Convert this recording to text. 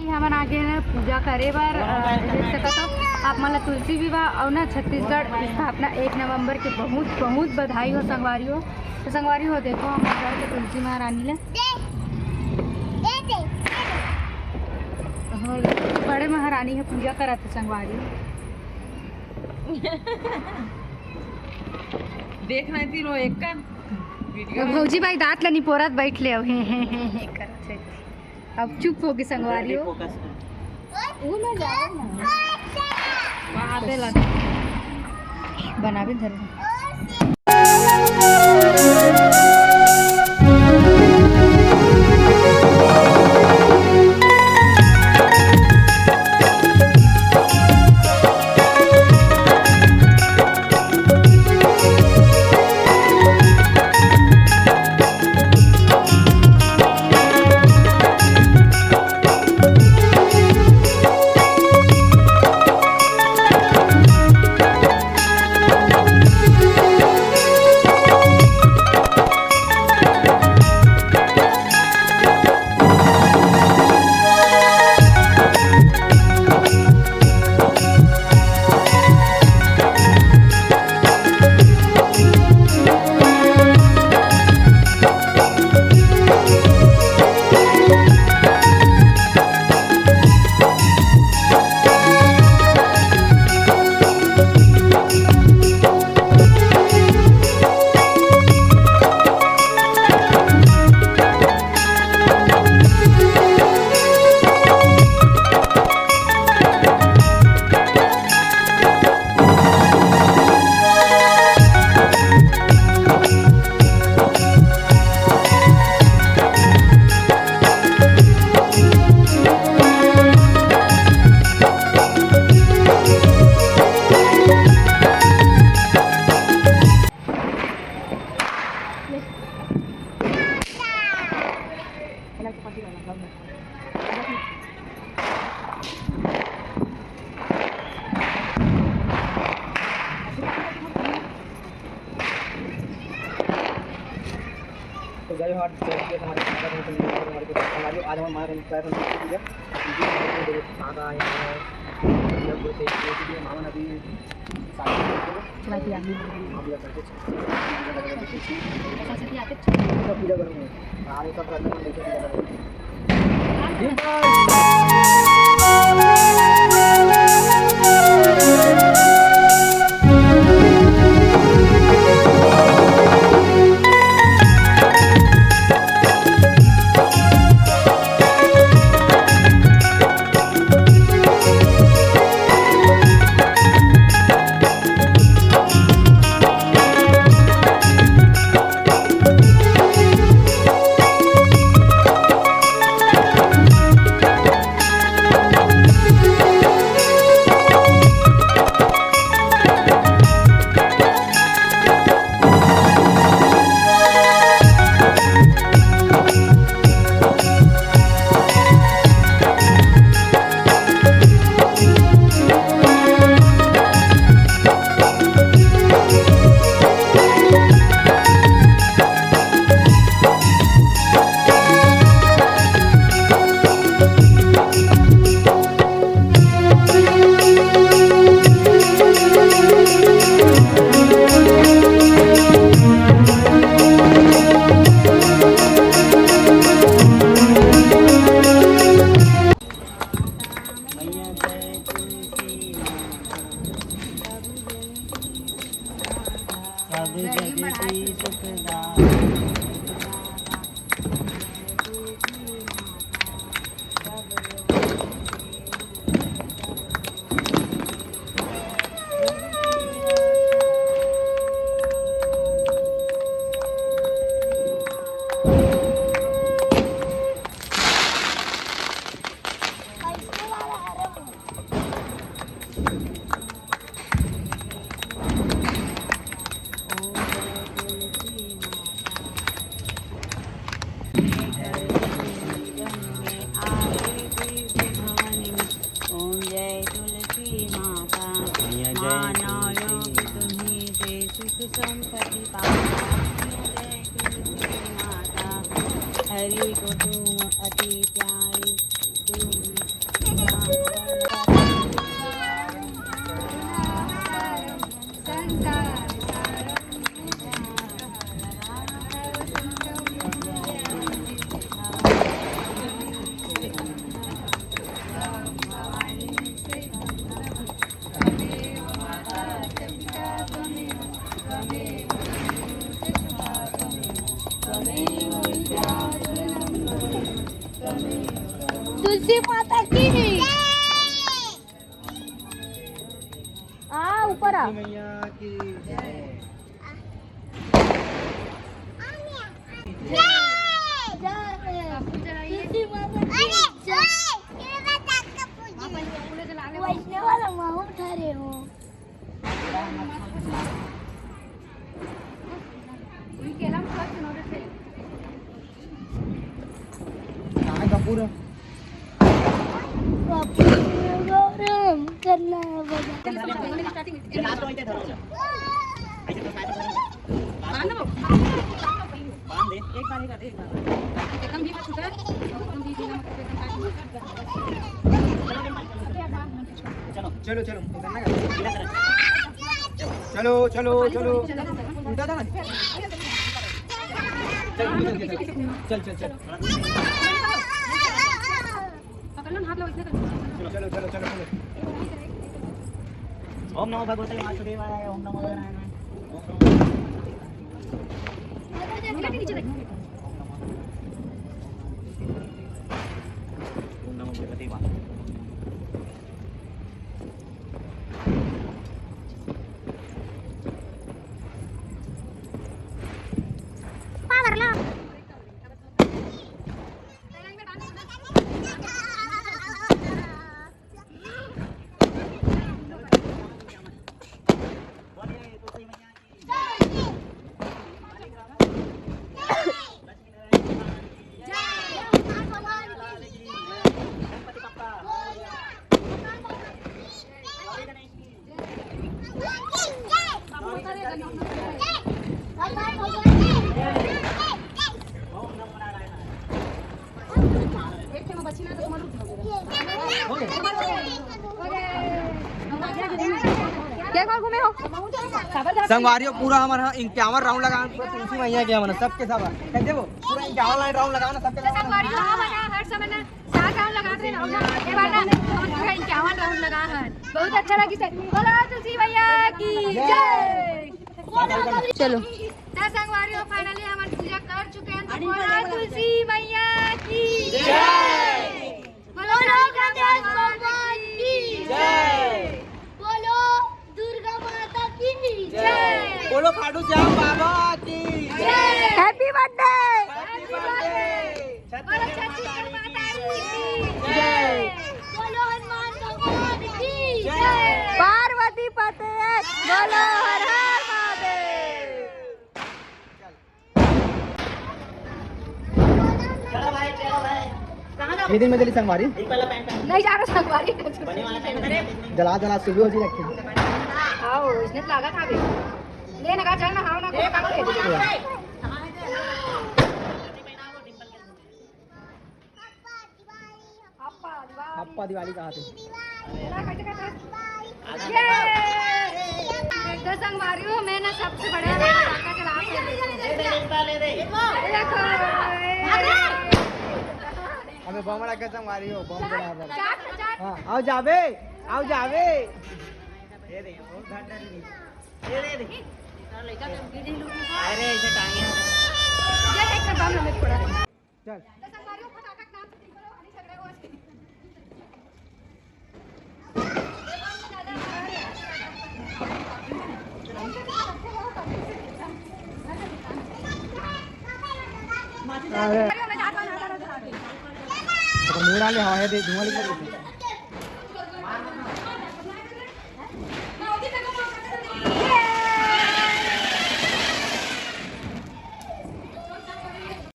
कि हमन आगे न पूजा करे बर देख सकत हो आप मन तुलसी विवाह और न छत्तीसगढ़ स्थापना 1 नवंबर के बहुत बहुत बधाई हो संगवारी हो। तो संगवारी हो देखो हम घर के तुलसी महारानी ले बड़े महारानी है पूजा करत है संगवारी देखना तीनों एक का वीडियो भौजी भाई दांत लनी पोरत बैठ ले हे करत है। अब चुप हो गई संगवारी हो वो ना जा ना वहां पे लग बनावे धर तो जय हाट जय हमारे हमारे आज हम हमारे सादा मामा नदी पूजा करूँगा आगे सब संपत्ति माता हरि को तुम अति प्यारी तुम माता की ऊपर आ मैया की कपूर करना चलो चलो चलो चलो चलो उल्टा था ना चल चल चल चलो चलो चलो चलो ओम नमो भगवते वासुदेवाय ओम नमो नारायणाय ओम नमो भगवते वासुदेवाय संगवारियों पूरा हमारा 51 राउंड लगाना पूरा तुलसी मैया के हमारा सबके सब कहते वो पूरा 51 राउंड लगाना सबके संगवारियों हर समय ना 7 राउंड लगाते रहो ना ये वाला 51 राउंड लगा है बहुत अच्छा लगी सर बोलो तुलसी मैया की जय चलो संगवारियों फाइनली हम पूजा कर चुके हैं तो बोलो तुलसी मैया की जय बोलो गंगा भगवान की जय बोलो दुर्गा माता की जय बोलो खाटू श्याम बाबा की जय हैप्पी बर्थडे बोलो छत्तीसगढ़ माता की जय बोलो हनुमान भगवान की जय पार्वती पते बोलो हर हर महादेव चलो भाई दिन में जल्दी संगवारी नहीं जा रहा संगवारी जला जला सुबह हो जी रखे आओ इसने तो लगा था अभी ले ना चलना हां ना को अप्पा दिवाली कहाँ थे तो संगवारियों में ना सबसे बड़ा पटाखा चला हमें बम रखा संगवारी हो बम बड़ा हां आओ जावे आओ जावे दे दे वो घंटा नहीं दे दे अरे ऐसे टांगे ये एक बम हमें थोड़ा चल तो संगवारियों पटाखा नाम से करो अनि झगड़ा हो मुंह डाले हवा है धुआं निकल